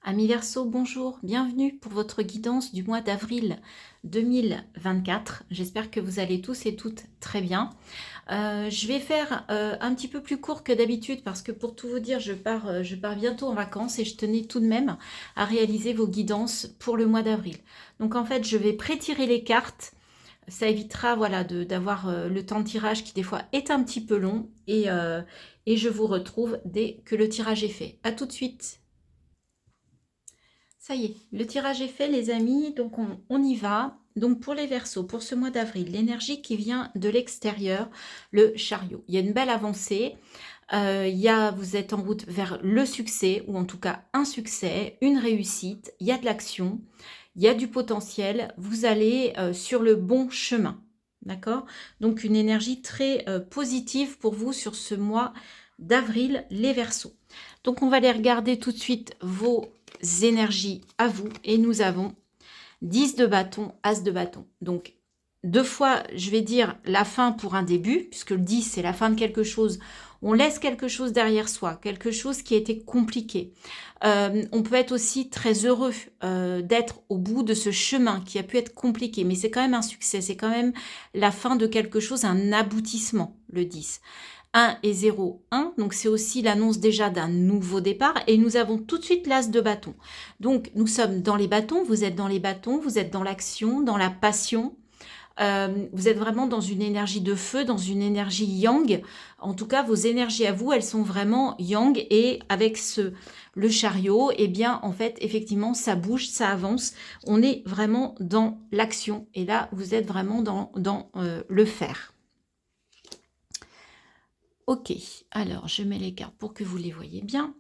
Amis Verseau, bonjour, bienvenue pour votre guidance du mois d'avril 2024. J'espère que vous allez tous et toutes très bien. Je vais faire un petit peu plus court que d'habitude parce que pour tout vous dire, je pars bientôt en vacances et je tenais tout de même à réaliser vos guidances pour le mois d'avril. Donc en fait, je vais pré-tirer les cartes. Ça évitera voilà, d'avoir le temps de tirage qui des fois est un petit peu long et je vous retrouve dès que le tirage est fait. A tout de suite. Ça y est, le tirage est fait les amis, donc on y va. Donc pour les Verseaux, pour ce mois d'avril, l'énergie qui vient de l'extérieur, le chariot. Il y a une belle avancée, vous êtes en route vers le succès, ou en tout cas un succès, une réussite, il y a de l'action, il y a du potentiel, vous allez sur le bon chemin. D'accord? Donc une énergie très positive pour vous sur ce mois d'avril, les Verseaux. Donc on va aller regarder tout de suite vos énergies à vous et nous avons 10 de bâton, as de bâton. Donc deux fois, je vais dire la fin pour un début, puisque le 10 c'est la fin de quelque chose. On laisse quelque chose derrière soi, quelque chose qui a été compliqué. On peut être aussi très heureux d'être au bout de ce chemin qui a pu être compliqué, mais c'est quand même un succès, c'est quand même la fin de quelque chose, un aboutissement, le 10. 1 et 0, 1. Donc, c'est aussi l'annonce déjà d'un nouveau départ. Et nous avons tout de suite l'as de bâton. Donc, nous sommes dans les bâtons. Vous êtes dans les bâtons. Vous êtes dans l'action, dans la passion. Vous êtes vraiment dans une énergie de feu, dans une énergie yang. En tout cas, vos énergies à vous, elles sont vraiment yang. Et avec le chariot, eh bien, en fait, effectivement, ça bouge, ça avance. On est vraiment dans l'action. Et là, vous êtes vraiment dans le faire. Ok, alors je mets les cartes pour que vous les voyez bien.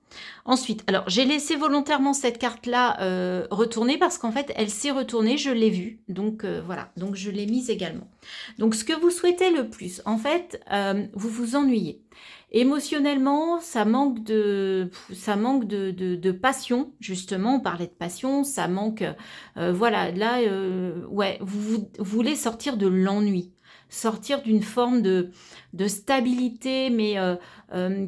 Ensuite, alors j'ai laissé volontairement cette carte-là retourner parce qu'en fait, elle s'est retournée, je l'ai vue. Donc voilà, donc je l'ai mise également. Donc ce que vous souhaitez le plus, en fait, vous vous ennuyez. Émotionnellement, ça manque de passion, justement, on parlait de passion, ça manque, voilà, là, ouais, vous voulez sortir de l'ennui, sortir d'une forme de stabilité, mais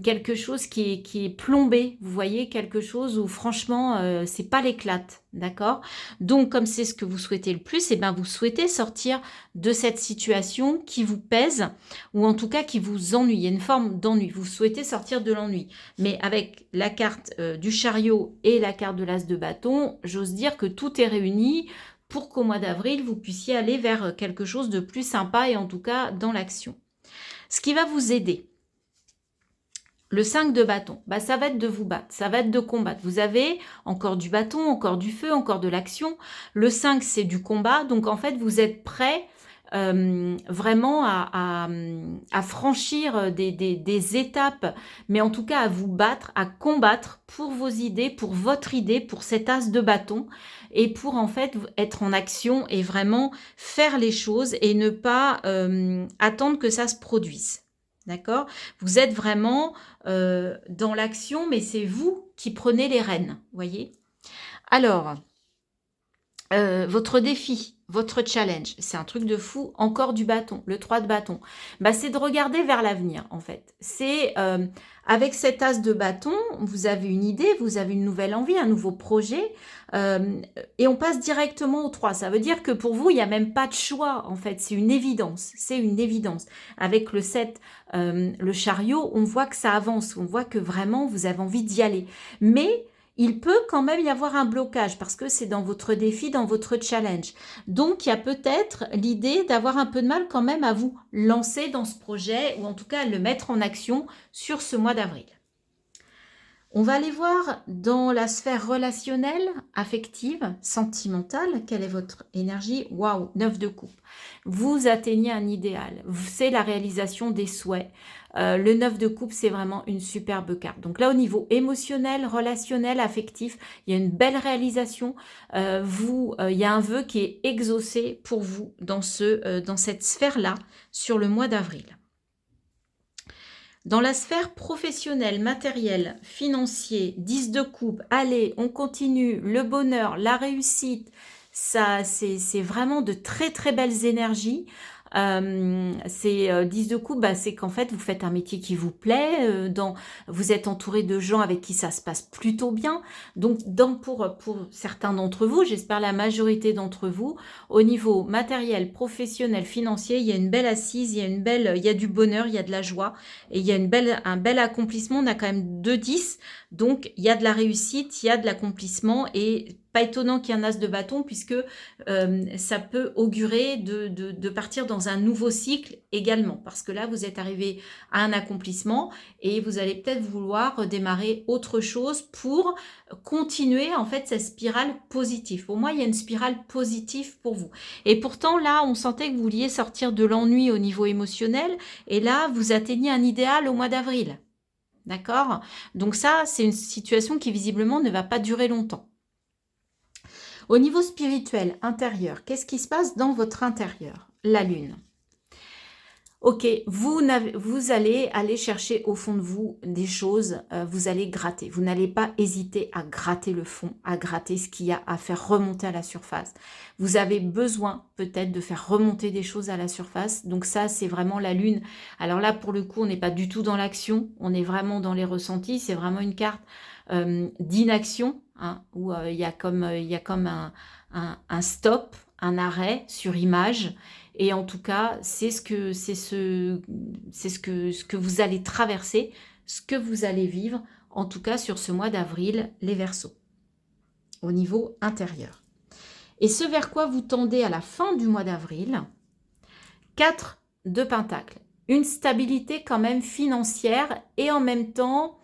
quelque chose qui est plombé, vous voyez, quelque chose où franchement, c'est pas l'éclate, d'accord? Donc, comme c'est ce que vous souhaitez le plus, et ben vous souhaitez sortir de cette situation qui vous pèse, ou en tout cas qui vous ennuie, il y a une forme d'ennui, vous souhaitez sortir de l'ennui. Mais avec la carte du chariot et la carte de l'as de bâton, j'ose dire que tout est réuni pour qu'au mois d'avril, vous puissiez aller vers quelque chose de plus sympa et en tout cas dans l'action. Ce qui va vous aider, le 5 de bâton, bah, ça va être de vous battre, ça va être de combattre. Vous avez encore du bâton, encore du feu, encore de l'action. Le 5, c'est du combat. Donc, en fait, vous êtes prêt vraiment à franchir des étapes, mais en tout cas à vous battre, à combattre pour vos idées, pour votre idée, pour cet as de bâton, et pour en fait être en action et vraiment faire les choses et ne pas attendre que ça se produise. D'accord? Vous êtes vraiment dans l'action, mais c'est vous qui prenez les rênes, voyez? Alors, votre défi, votre challenge, c'est un truc de fou, encore du bâton, le 3 de bâton. Bah, c'est de regarder vers l'avenir, en fait. C'est avec cet as de bâton, vous avez une idée, vous avez une nouvelle envie, un nouveau projet, et on passe directement au 3. Ça veut dire que pour vous, il n'y a même pas de choix, en fait. C'est une évidence. C'est une évidence. Avec le 7, le chariot, on voit que ça avance. On voit que vraiment, vous avez envie d'y aller. Mais il peut quand même y avoir un blocage parce que c'est dans votre défi, dans votre challenge. Donc, il y a peut-être l'idée d'avoir un peu de mal quand même à vous lancer dans ce projet ou en tout cas à le mettre en action sur ce mois d'avril. On va aller voir dans la sphère relationnelle, affective, sentimentale, quelle est votre énergie. Waouh, 9 de coupe. Vous atteignez un idéal. C'est la réalisation des souhaits. Le 9 de coupe, c'est vraiment une superbe carte. Donc là, au niveau émotionnel, relationnel, affectif, il y a une belle réalisation. Il y a un vœu qui est exaucé pour vous dans cette sphère-là sur le mois d'avril. Dans la sphère professionnelle, matérielle, financier, 10 de coupe, allez, on continue, le bonheur, la réussite, ça, c'est vraiment de très très belles énergies. C'est 10 de coupe, bah, c'est qu'en fait, vous faites un métier qui vous plaît, vous êtes entouré de gens avec qui ça se passe plutôt bien. Donc, pour certains d'entre vous, j'espère la majorité d'entre vous, au niveau matériel, professionnel, financier, il y a une belle assise, il y a du bonheur, il y a de la joie et il y a un bel accomplissement. On a quand même 2 10, donc il y a de la réussite, il y a de l'accomplissement et pas étonnant qu'il y ait un as de bâton puisque ça peut augurer de partir dans un nouveau cycle également. Parce que là, vous êtes arrivé à un accomplissement et vous allez peut-être vouloir démarrer autre chose pour continuer en fait cette spirale positive. Pour moi, il y a une spirale positive pour vous. Et pourtant, là, on sentait que vous vouliez sortir de l'ennui au niveau émotionnel et là, vous atteignez un idéal au mois d'avril. D'accord? Donc ça, c'est une situation qui visiblement ne va pas durer longtemps. Au niveau spirituel, intérieur, qu'est-ce qui se passe dans votre intérieur? La lune. Ok, vous allez aller chercher au fond de vous des choses, vous allez gratter. Vous n'allez pas hésiter à gratter le fond, à gratter ce qu'il y a à faire remonter à la surface. Vous avez besoin peut-être de faire remonter des choses à la surface. Donc ça, c'est vraiment la lune. Alors là, pour le coup, on n'est pas du tout dans l'action. On est vraiment dans les ressentis. C'est vraiment une carte d'inaction, hein, où il y a comme un stop, un arrêt sur image. Et en tout cas, c'est ce que vous allez traverser, ce que vous allez vivre, en tout cas sur ce mois d'avril, les Verseaux, au niveau intérieur. Et ce vers quoi vous tendez à la fin du mois d'avril, 4 de Pentacles. Une stabilité quand même financière et en même temps,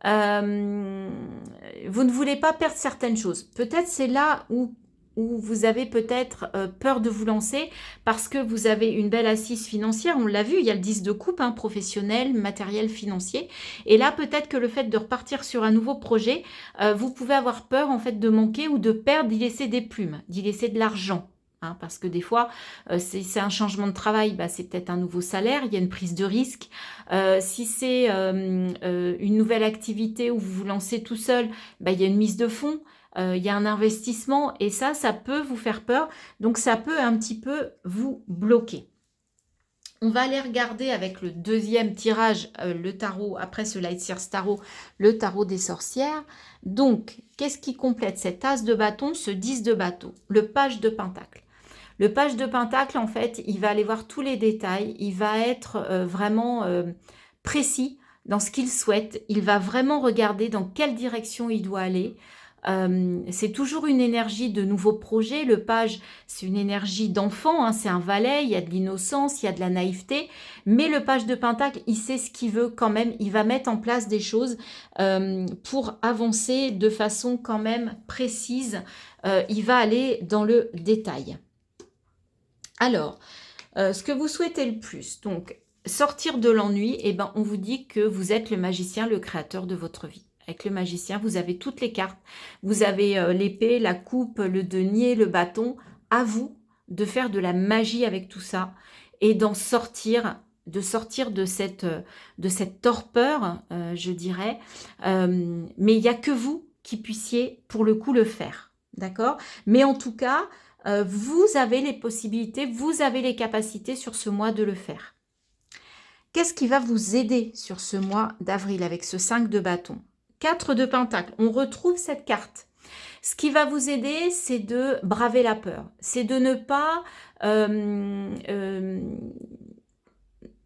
vous ne voulez pas perdre certaines choses. Peut-être c'est là où vous avez peut-être peur de vous lancer parce que vous avez une belle assise financière. On l'a vu, il y a le 10 de coupe, hein, professionnel, matériel, financier. Et là, peut-être que le fait de repartir sur un nouveau projet, vous pouvez avoir peur en fait de manquer ou de perdre, d'y laisser des plumes, d'y laisser de l'argent. Hein, parce que des fois, c'est un changement de travail, bah, c'est peut-être un nouveau salaire, il y a une prise de risque. Si c'est une nouvelle activité où vous vous lancez tout seul, bah, il y a une mise de fonds. Il y a un investissement et ça peut vous faire peur. Donc, ça peut un petit peu vous bloquer. On va aller regarder avec le deuxième tirage, le tarot, après ce Light Seers Tarot, le tarot des sorcières. Donc, qu'est-ce qui complète cet as de bâton, ce 10 de bâton? Le page de pentacle. Le page de pentacle, en fait, il va aller voir tous les détails. Il va être vraiment précis dans ce qu'il souhaite. Il va vraiment regarder dans quelle direction il doit aller. C'est toujours une énergie de nouveaux projets. Le page, c'est une énergie d'enfant, hein, c'est un valet, il y a de l'innocence, il y a de la naïveté. Mais le page de Pentacle, il sait ce qu'il veut quand même. Il va mettre en place des choses pour avancer de façon quand même précise. Il va aller dans le détail. Alors, ce que vous souhaitez le plus, donc sortir de l'ennui, eh ben, on vous dit que vous êtes le magicien, le créateur de votre vie. Avec le magicien, vous avez toutes les cartes. Vous avez l'épée, la coupe, le denier, le bâton. À vous de faire de la magie avec tout ça et d'en sortir, de cette torpeur, je dirais. Mais il n'y a que vous qui puissiez, pour le coup, le faire. D'accord? Mais en tout cas, vous avez les possibilités, vous avez les capacités sur ce mois de le faire. Qu'est-ce qui va vous aider sur ce mois d'avril avec ce 5 de bâton? 4 de Pentacle, on retrouve cette carte. Ce qui va vous aider, c'est de braver la peur. C'est de ne pas...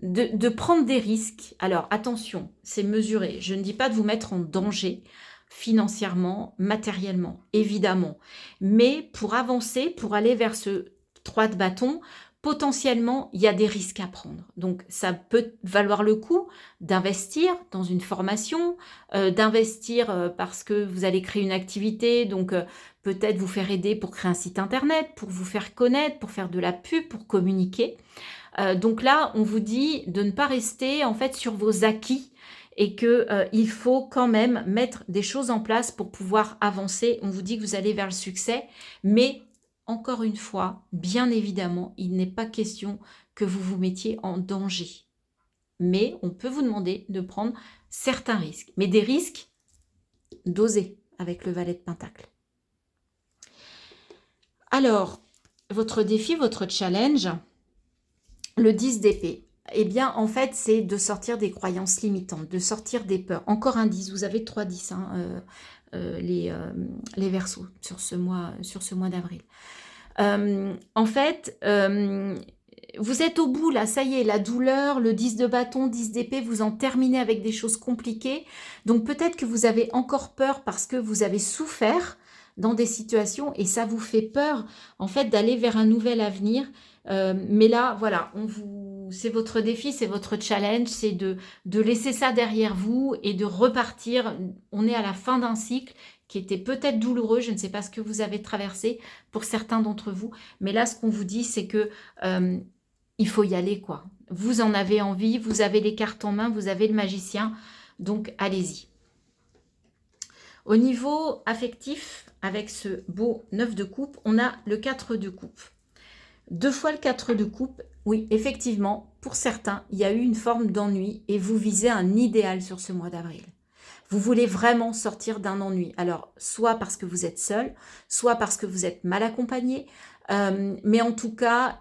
de prendre des risques. Alors, attention, c'est mesuré. Je ne dis pas de vous mettre en danger financièrement, matériellement, évidemment. Mais pour avancer, pour aller vers ce 3 de bâton, potentiellement, il y a des risques à prendre. Donc, ça peut valoir le coup d'investir dans une formation, d'investir parce que vous allez créer une activité, donc peut-être vous faire aider pour créer un site internet, pour vous faire connaître, pour faire de la pub, pour communiquer. Donc là, on vous dit de ne pas rester en fait sur vos acquis et qu'il faut quand même mettre des choses en place pour pouvoir avancer. On vous dit que vous allez vers le succès, mais encore une fois, bien évidemment, il n'est pas question que vous vous mettiez en danger. Mais on peut vous demander de prendre certains risques, mais des risques dosés avec le valet de Pentacle. Alors, votre défi, votre challenge, le 10 d'épée. Eh bien, en fait, c'est de sortir des croyances limitantes, de sortir des peurs. Encore un 10, vous avez 3 10, hein, les Verseaux, sur ce mois d'avril. En fait, vous êtes au bout, là, ça y est, la douleur, le 10 de bâton, 10 d'épée, vous en terminez avec des choses compliquées. Donc peut-être que vous avez encore peur parce que vous avez souffert dans des situations et ça vous fait peur, en fait, d'aller vers un nouvel avenir. Mais là, voilà, c'est votre défi, c'est votre challenge, c'est de laisser ça derrière vous et de repartir. On est à la fin d'un cycle qui était peut-être douloureux, je ne sais pas ce que vous avez traversé pour certains d'entre vous, mais là, ce qu'on vous dit, c'est que il faut y aller, quoi. Vous en avez envie, vous avez les cartes en main, vous avez le magicien, donc allez-y. Au niveau affectif, avec ce beau 9 de coupe, on a le 4 de coupe. 2 fois le 4 de coupe, oui, effectivement, pour certains, il y a eu une forme d'ennui et vous visez un idéal sur ce mois d'avril. Vous voulez vraiment sortir d'un ennui. Alors, soit parce que vous êtes seul, soit parce que vous êtes mal accompagné, mais en tout cas,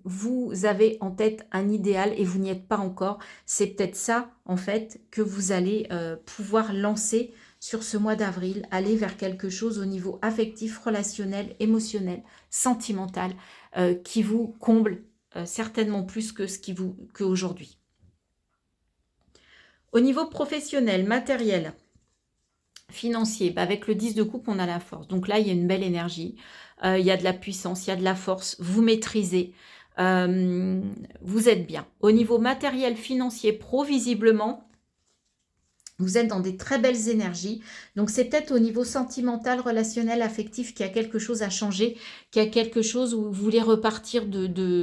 vous avez en tête un idéal et vous n'y êtes pas encore. C'est peut-être ça, en fait, que vous allez pouvoir lancer sur ce mois d'avril, aller vers quelque chose au niveau affectif, relationnel, émotionnel, sentimental, qui vous comble certainement plus que qu'aujourd'hui. Au niveau professionnel, matériel, financier, avec le 10 de coupe, on a la force. Donc là, il y a une belle énergie, il y a de la puissance, il y a de la force, vous maîtrisez, vous êtes bien. Au niveau matériel, financier, pro, visiblement, vous êtes dans des très belles énergies. Donc c'est peut-être au niveau sentimental, relationnel, affectif qu'il y a quelque chose à changer, qu'il y a quelque chose où vous voulez repartir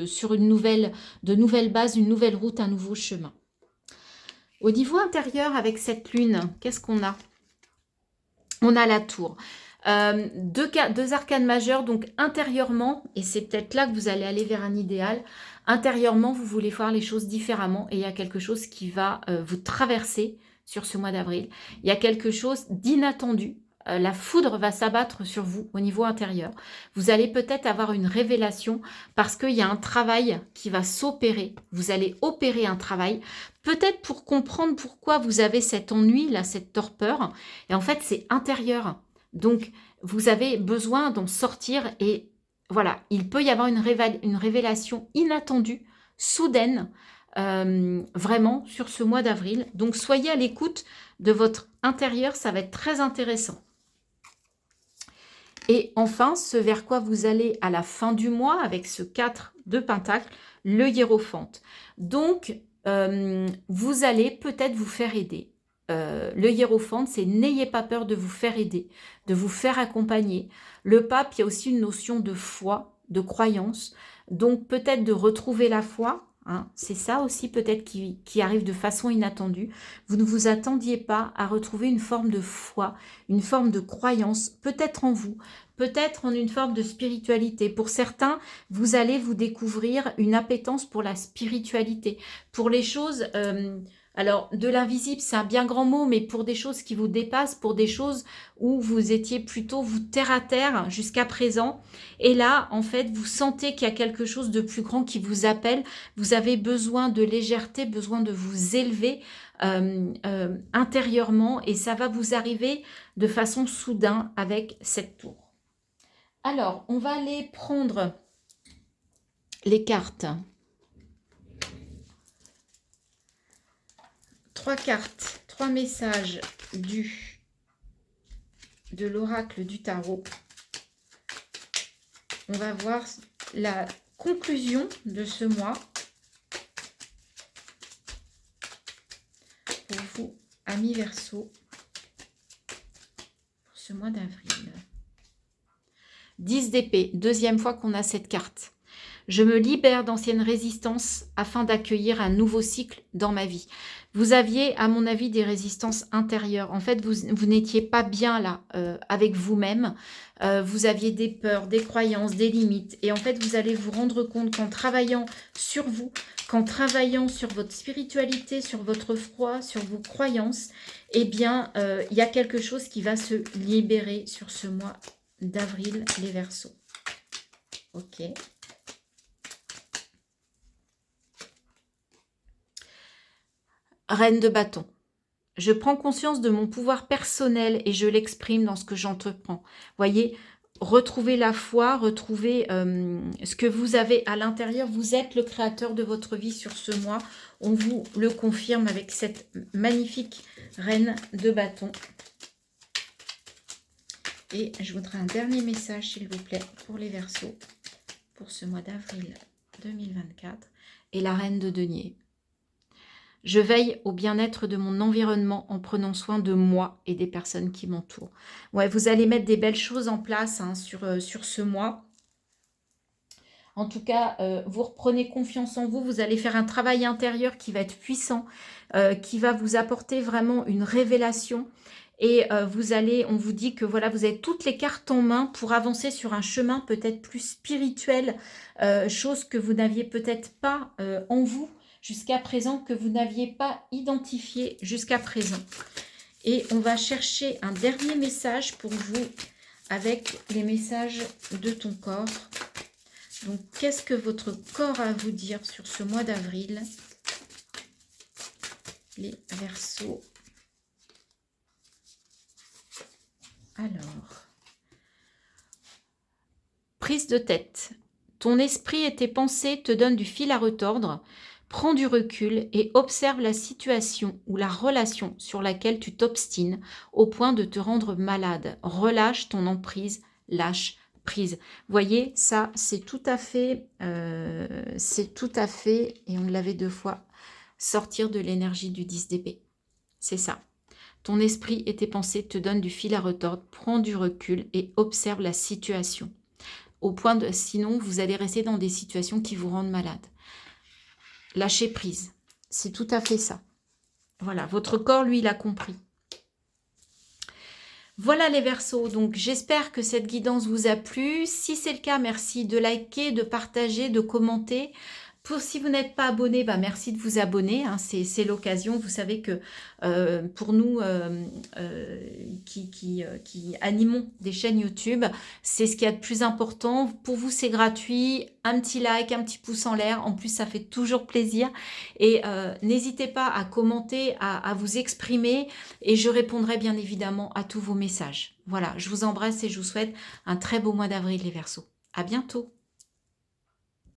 sur de nouvelles bases, une nouvelle route, un nouveau chemin. Au niveau intérieur, avec cette lune, qu'est-ce qu'on a? On a la tour. Deux arcanes majeures, donc intérieurement, et c'est peut-être là que vous allez aller vers un idéal, intérieurement, vous voulez voir les choses différemment et il y a quelque chose qui va vous traverser sur ce mois d'avril. Il y a quelque chose d'inattendu. La foudre va s'abattre sur vous au niveau intérieur. Vous allez peut-être avoir une révélation parce qu'il y a un travail qui va s'opérer. Vous allez opérer un travail, peut-être pour comprendre pourquoi vous avez cet ennui, là, cette torpeur. Et en fait, c'est intérieur. Donc, vous avez besoin d'en sortir et voilà, il peut y avoir une révélation inattendue, soudaine, vraiment sur ce mois d'avril. Donc, soyez à l'écoute de votre intérieur, ça va être très intéressant. Et enfin, ce vers quoi vous allez à la fin du mois, avec ce 4 de Pentacle, le hiérophante. Donc, vous allez peut-être vous faire aider. Le hiérophante, c'est n'ayez pas peur de vous faire aider, de vous faire accompagner. Le pape, il y a aussi une notion de foi, de croyance. Donc, peut-être de retrouver la foi. Hein, c'est ça aussi peut-être qui arrive de façon inattendue. Vous ne vous attendiez pas à retrouver une forme de foi, une forme de croyance, peut-être en vous, peut-être en une forme de spiritualité. Pour certains, vous allez vous découvrir une appétence pour la spiritualité, pour les choses... alors, de l'invisible, c'est un bien grand mot, mais pour des choses qui vous dépassent, pour des choses où vous étiez plutôt vous terre à terre jusqu'à présent. Et là, en fait, vous sentez qu'il y a quelque chose de plus grand qui vous appelle. Vous avez besoin de légèreté, besoin de vous élever intérieurement et ça va vous arriver de façon soudaine avec cette tour. Alors, on va aller prendre les cartes. 3 cartes, 3 messages de l'oracle du tarot. On va voir la conclusion de ce mois pour vous, amis Verseaux, pour ce mois d'avril. 10 d'épée, deuxième fois qu'on a cette carte. Je me libère d'anciennes résistances afin d'accueillir un nouveau cycle dans ma vie. Vous aviez, à mon avis, des résistances intérieures. En fait, vous n'étiez pas bien là avec vous-même. Vous aviez des peurs, des croyances, des limites. Et en fait, vous allez vous rendre compte qu'en travaillant sur vous, qu'en travaillant sur votre spiritualité, sur votre foi, sur vos croyances, eh bien, il y a quelque chose qui va se libérer sur ce mois d'avril, les Verseaux. Ok. Reine de bâton. Je prends conscience de mon pouvoir personnel et je l'exprime dans ce que j'entreprends. Voyez, retrouvez la foi, retrouvez ce que vous avez à l'intérieur. Vous êtes le créateur de votre vie sur ce mois. On vous le confirme avec cette magnifique reine de bâton. Et je voudrais un dernier message, s'il vous plaît, pour les Verseaux, pour ce mois d'avril 2024. Et la reine de denier. Je veille au bien-être de mon environnement en prenant soin de moi et des personnes qui m'entourent. Ouais, vous allez mettre des belles choses en place hein, sur ce mois. En tout cas, vous reprenez confiance en vous. Vous allez faire un travail intérieur qui va être puissant, qui va vous apporter vraiment une révélation. Et on vous dit que voilà, vous avez toutes les cartes en main pour avancer sur un chemin peut-être plus spirituel, chose que vous n'aviez peut-être pas en vous jusqu'à présent, que vous n'aviez pas identifié jusqu'à présent. Et on va chercher un dernier message pour vous avec les messages de ton corps. Donc, qu'est-ce que votre corps a à vous dire sur ce mois d'avril? Les Verseaux. Alors, prise de tête. Ton esprit et tes pensées te donnent du fil à retordre. Prends du recul et observe la situation ou la relation sur laquelle tu t'obstines au point de te rendre malade. Relâche ton emprise, lâche prise. Voyez, ça, c'est tout à fait, et on l'avait 2 fois, sortir de l'énergie du 10 d'épée. C'est ça. Ton esprit et tes pensées te donnent du fil à retordre. Prends du recul et observe la situation. Au point de, sinon, vous allez rester dans des situations qui vous rendent malade. Lâcher prise, c'est tout à fait ça. Voilà, votre corps, lui, il a compris. Voilà les Verseaux, donc j'espère que cette guidance vous a plu. Si c'est le cas, merci de liker, de partager, de commenter. Si vous n'êtes pas abonné, merci de vous abonner, hein, c'est l'occasion. Vous savez que pour nous qui animons des chaînes YouTube, c'est ce qu'il y a de plus important. Pour vous, c'est gratuit. Un petit like, un petit pouce en l'air. En plus, ça fait toujours plaisir. Et n'hésitez pas à commenter, à vous exprimer. Et je répondrai bien évidemment à tous vos messages. Voilà, je vous embrasse et je vous souhaite un très beau mois d'avril, les Verseaux. À bientôt.